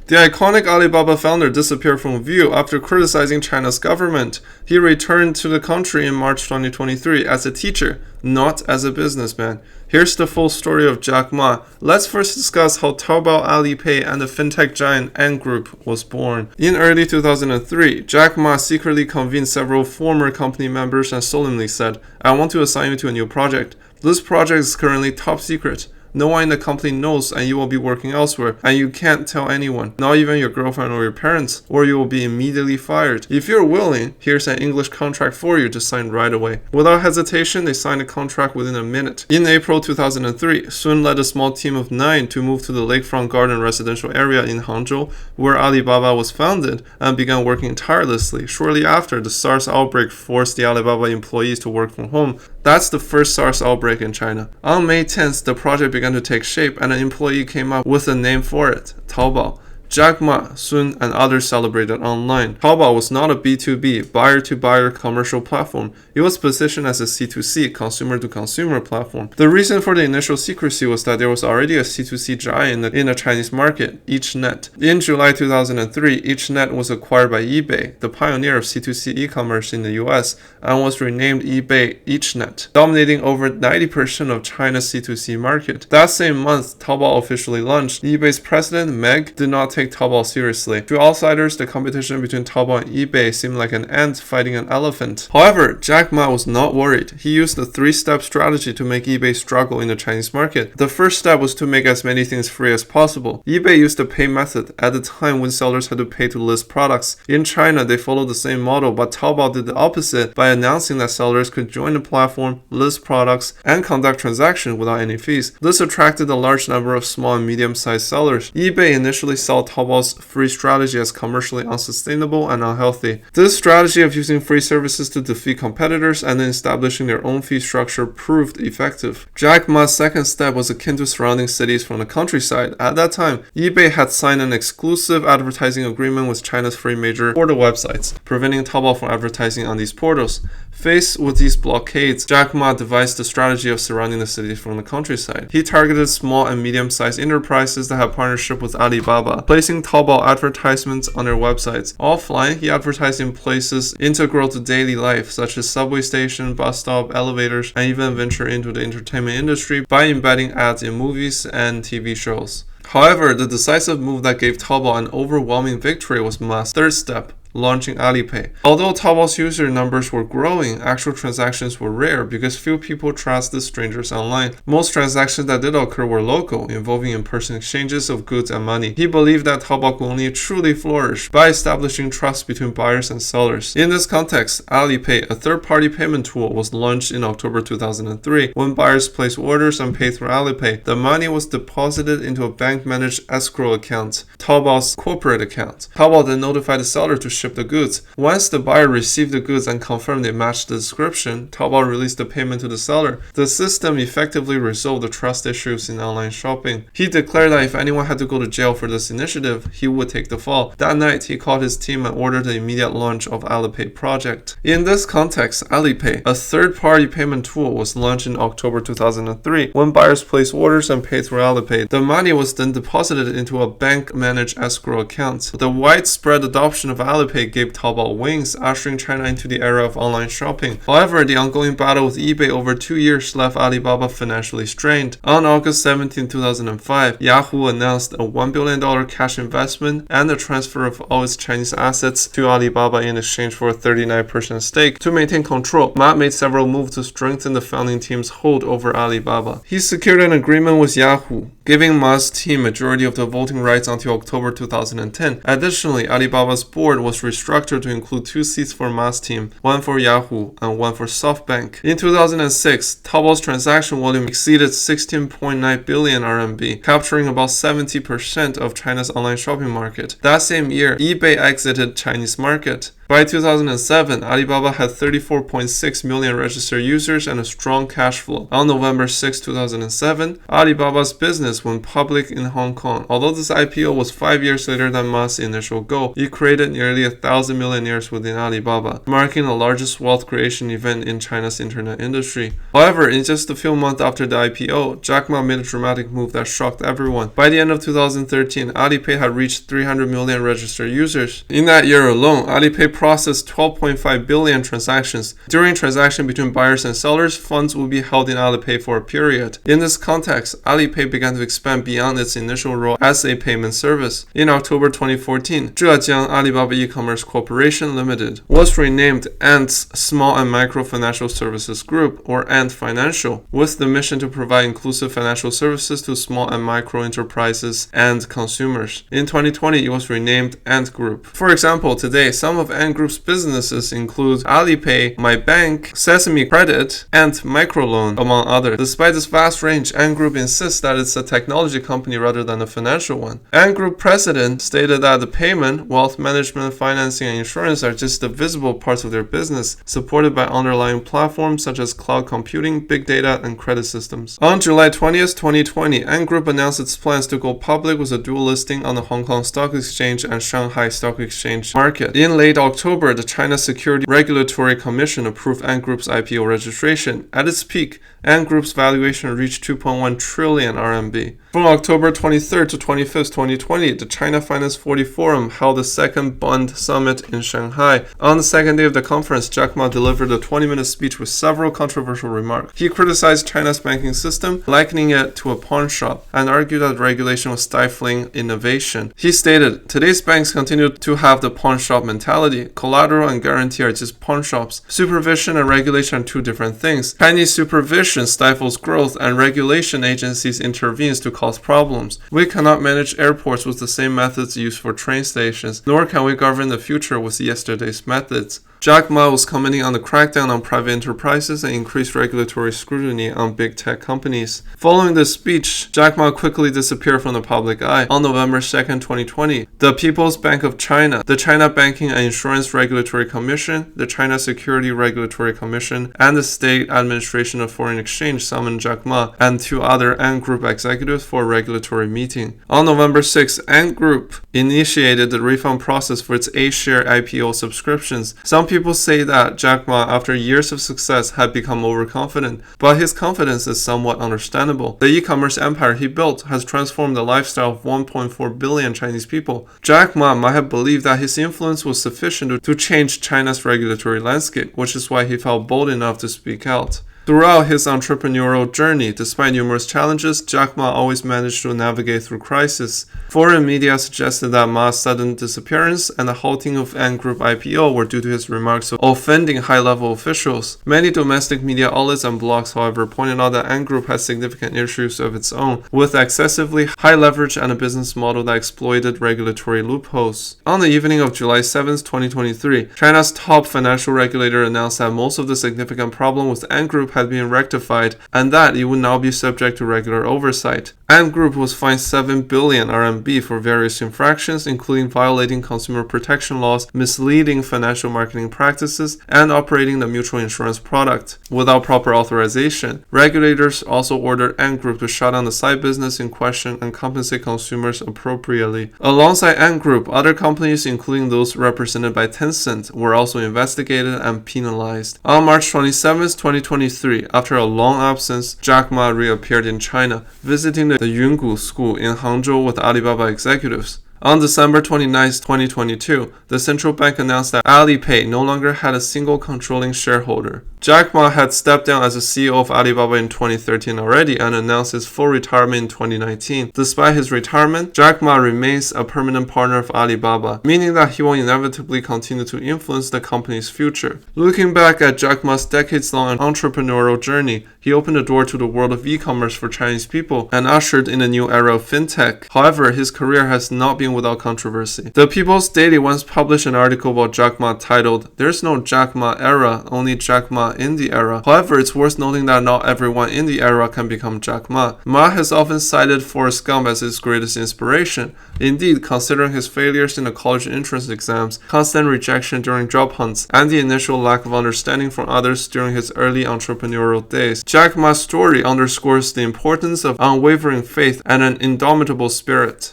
The iconic Alibaba founder disappeared from view after criticizing China's government. He returned to the country in March 2023 as a teacher, not as a businessman. Here's the full story of Jack Ma. Let's first discuss how Taobao, Alipay, and the fintech giant Ant Group was born. In early 2003, Jack Ma secretly convened several former company members and solemnly said, "I want to assign you to a new project. This project is currently top secret. No one in the company knows, and you will be working elsewhere, and you can't tell anyone, not even your girlfriend or your parents, or you will be immediately fired. If you're willing, here's an English contract for you to sign right away." Without hesitation, they signed a contract within a minute. In April 2003, Sun led a small team of 9 to move to the Lakefront Garden residential area in Hangzhou, where Alibaba was founded, and began working tirelessly. Shortly after, the SARS outbreak forced the Alibaba employees to work from home. That's the first SARS outbreak in China. On May 10th, the project began to take shape, and an employee came up with a name for it, Taobao. Jack Ma, Sun, and others celebrated online. Taobao was not a B2B, buyer-to-buyer commercial platform. It was positioned as a C2C, consumer-to-consumer platform. The reason for the initial secrecy was that there was already a C2C giant in the Chinese market, EachNet. In July 2003, EachNet was acquired by eBay, the pioneer of C2C e-commerce in the US, and was renamed eBay EachNet, dominating over 90% of China's C2C market. That same month, Taobao officially launched. eBay's president, Meg, did not take Taobao seriously. To outsiders, the competition between Taobao and eBay seemed like an ant fighting an elephant. However, Jack Ma was not worried. He used a 3-step strategy to make eBay struggle in the Chinese market. The first step was to make as many things free as possible. eBay used the pay method at the time when sellers had to pay to list products. In China, they followed the same model, but Taobao did the opposite by announcing that sellers could join the platform, list products, and conduct transactions without any fees. This attracted a large number of small and medium-sized sellers. eBay initially saw Taobao's free strategy as commercially unsustainable and unhealthy. This strategy of using free services to defeat competitors and then establishing their own fee structure proved effective. Jack Ma's second step was akin to surrounding cities from the countryside. At that time, eBay had signed an exclusive advertising agreement with China's three major portal websites, preventing Taobao from advertising on these portals. Faced with these blockades, Jack Ma devised the strategy of surrounding the cities from the countryside. He targeted small and medium-sized enterprises that had partnership with Alibaba, placing Taobao advertisements on their websites. Offline, he advertised in places integral to daily life, such as subway station, bus stop, elevators, and even ventured into the entertainment industry by embedding ads in movies and TV shows. However, the decisive move that gave Taobao an overwhelming victory was Ma's third step, launching Alipay. Although Taobao's user numbers were growing, actual transactions were rare because few people trusted strangers online. Most transactions that did occur were local, involving in-person exchanges of goods and money. He believed that Taobao could only truly flourish by establishing trust between buyers and sellers. In this context, Alipay, a third-party payment tool, was launched in October 2003. When buyers placed orders and paid through Alipay, the money was deposited into a bank-managed escrow account, Taobao's corporate account. Taobao then notified the seller to ship the goods. Once the buyer received the goods and confirmed they matched the description, Taobao released the payment to the seller. The system effectively resolved the trust issues in online shopping. He declared that if anyone had to go to jail for this initiative, he would take the fall. That night, he called his team and ordered the immediate launch of Alipay project. In this context, Alipay, a third-party payment tool, was launched in October 2003. When buyers placed orders and paid through Alipay, the money was then deposited into a bank-managed escrow account. The widespread adoption of Alipay gave Taobao wings, ushering China into the era of online shopping. However, the ongoing battle with eBay over 2 years left Alibaba financially strained. On August 17, 2005, Yahoo announced a $1 billion cash investment and the transfer of all its Chinese assets to Alibaba in exchange for a 39% stake. To maintain control, Ma made several moves to strengthen the founding team's hold over Alibaba. He secured an agreement with Yahoo, giving Ma's team majority of the voting rights until October 2010. Additionally, Alibaba's board was restructured to include 2 seats for Ma's team, 1 for Yahoo and 1 for SoftBank. In 2006, Taobao's transaction volume exceeded 16.9 billion RMB, capturing about 70% of China's online shopping market. That same year, eBay exited Chinese market. By 2007, Alibaba had 34.6 million registered users and a strong cash flow. On November 6, 2007, Alibaba's business went public in Hong Kong. Although this IPO was 5 years later than Ma's initial goal, it created nearly 1,000 millionaires within Alibaba, marking the largest wealth creation event in China's internet industry. However, in just a few months after the IPO, Jack Ma made a dramatic move that shocked everyone. By the end of 2013, Alipay had reached 300 million registered users. In that year alone, Alipay processed 12.5 billion transactions. During transaction between buyers and sellers, funds will be held in Alipay for a period. In this context, Alipay began to expand beyond its initial role as a payment service. In October 2014, Zhejiang Alibaba E-commerce Corporation Limited was renamed Ant's Small and Micro Financial Services Group, or Ant Financial, with the mission to provide inclusive financial services to small and micro enterprises and consumers. In 2020, it was renamed Ant Group. For example, today, some of Ant Group's businesses include Alipay, My Bank, Sesame Credit, and Microloan, among others. Despite this vast range, Ant Group insists that it's a technology company rather than a financial one. Ant Group president stated that the payment, wealth management, financing, and insurance are just the visible parts of their business, supported by underlying platforms such as cloud computing, big data, and credit systems. On July 20th, 2020, Ant Group announced its plans to go public with a dual listing on the Hong Kong Stock Exchange and Shanghai Stock Exchange market. In late October, the China Security Regulatory Commission approved Ant Group's IPO registration. At its peak, Ant Group's valuation reached 2.1 trillion RMB. From October 23rd to 25th, 2020, the China Finance 40 Forum held the second Bund Summit in Shanghai. On the second day of the conference, Jack Ma delivered a 20-minute speech with several controversial remarks. He criticized China's banking system, likening it to a pawn shop, and argued that regulation was stifling innovation. He stated, "Today's banks continue to have the pawn shop mentality. Collateral and guarantee are just pawn shops. Supervision and regulation are two different things. Chinese supervision stifles growth, and regulation agencies intervenes to cause problems. We cannot manage airports with the same methods used for train stations, nor can we govern the future with yesterday's methods." Jack Ma was commenting on the crackdown on private enterprises and increased regulatory scrutiny on big tech companies. Following this speech, Jack Ma quickly disappeared from the public eye. On November 2nd, 2020, the People's Bank of China, the China Banking and Insurance Regulatory Commission, the China Security Regulatory Commission, and the State Administration of Foreign Exchange summoned Jack Ma and two other Ant Group executives for a regulatory meeting. On November 6th, Ant Group initiated the refund process for its A-share IPO subscriptions. Some people say that Jack Ma, after years of success, had become overconfident, but his confidence is somewhat understandable. The e-commerce empire he built has transformed the lifestyle of 1.4 billion Chinese people. Jack Ma might have believed that his influence was sufficient to change China's regulatory landscape, which is why he felt bold enough to speak out. Throughout his entrepreneurial journey, despite numerous challenges, Jack Ma always managed to navigate through crisis. Foreign media suggested that Ma's sudden disappearance and the halting of Ant Group IPO were due to his remarks offending high-level officials. Many domestic media outlets and blogs, however, pointed out that Ant Group has significant issues of its own, with excessively high leverage and a business model that exploited regulatory loopholes. On the evening of July 7, 2023, China's top financial regulator announced that most of the significant problem with Ant Group had been rectified and that it would now be subject to regular oversight. Ant Group was fined 7 billion RMB for various infractions, including violating consumer protection laws, misleading financial marketing practices, and operating the mutual insurance product without proper authorization. Regulators also ordered Ant Group to shut down the side business in question and compensate consumers appropriately. Alongside Ant Group, other companies, including those represented by Tencent, were also investigated and penalized. On March 27, 2023, after a long absence, Jack Ma reappeared in China, visiting the Yungu School in Hangzhou with Alibaba executives. On December 29, 2022, the central bank announced that Alipay no longer had a single controlling shareholder. Jack Ma had stepped down as the CEO of Alibaba in 2013 already and announced his full retirement in 2019. Despite his retirement, Jack Ma remains a permanent partner of Alibaba, meaning that he will inevitably continue to influence the company's future. Looking back at Jack Ma's decades-long entrepreneurial journey, he opened the door to the world of e-commerce for Chinese people and ushered in a new era of fintech. However, his career has not been succeeding without controversy. The People's Daily once published an article about Jack Ma titled, "There's no Jack Ma era, only Jack Ma in the era." However, it's worth noting that not everyone in the era can become Jack Ma. Ma has often cited Forrest Gump as his greatest inspiration. Indeed, considering his failures in the college entrance exams, constant rejection during job hunts, and the initial lack of understanding from others during his early entrepreneurial days, Jack Ma's story underscores the importance of unwavering faith and an indomitable spirit.